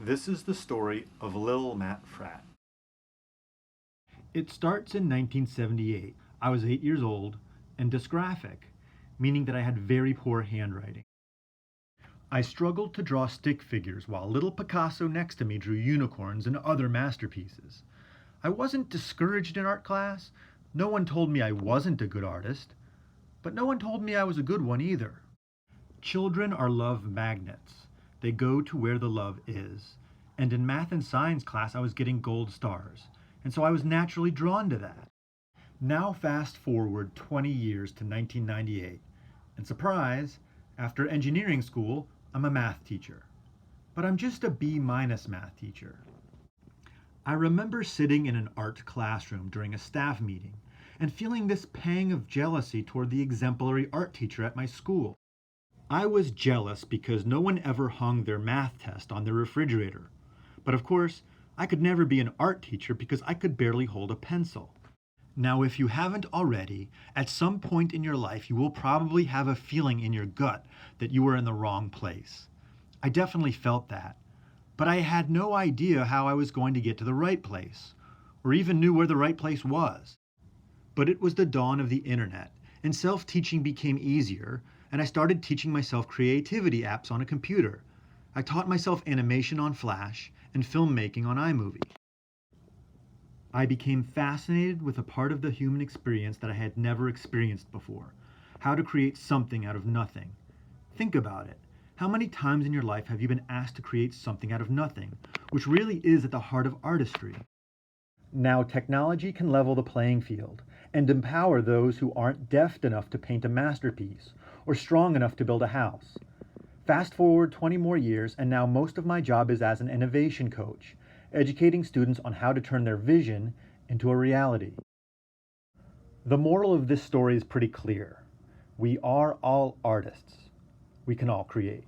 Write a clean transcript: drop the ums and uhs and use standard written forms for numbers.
This is the story of Lil Matt Frat. It starts in 1978. I was 8 years old and dysgraphic, meaning that I had very poor handwriting. I struggled to draw stick figures while little Picasso next to me drew unicorns and other masterpieces. I wasn't discouraged in art class. No one told me I wasn't a good artist, but no one told me I was a good one either. Children are love magnets. They go to where the love is. And in math and science class, I was getting gold stars. And so I was naturally drawn to that. Now fast forward 20 years to 1998. And surprise, after engineering school, I'm a math teacher. But I'm just a B-minus math teacher. I remember sitting in an art classroom during a staff meeting and feeling this pang of jealousy toward the exemplary art teacher at my school. I was jealous because no one ever hung their math test on their refrigerator. But of course, I could never be an art teacher because I could barely hold a pencil. Now, if you haven't already, at some point in your life you will probably have a feeling in your gut that you were in the wrong place. I definitely felt that, but I had no idea how I was going to get to the right place, or even knew where the right place was. But it was the dawn of the internet, and self-teaching became easier, and I started teaching myself creativity apps on a computer. I taught myself animation on Flash and filmmaking on iMovie. I became fascinated with a part of the human experience that I had never experienced before: how to create something out of nothing. Think about it. How many times in your life have you been asked to create something out of nothing, which really is at the heart of artistry? Now technology can level the playing field and empower those who aren't deft enough to paint a masterpiece or strong enough to build a house. Fast forward 20 more years, and now most of my job is as an innovation coach, educating students on how to turn their vision into a reality. The moral of this story is pretty clear. We are all artists. We can all create.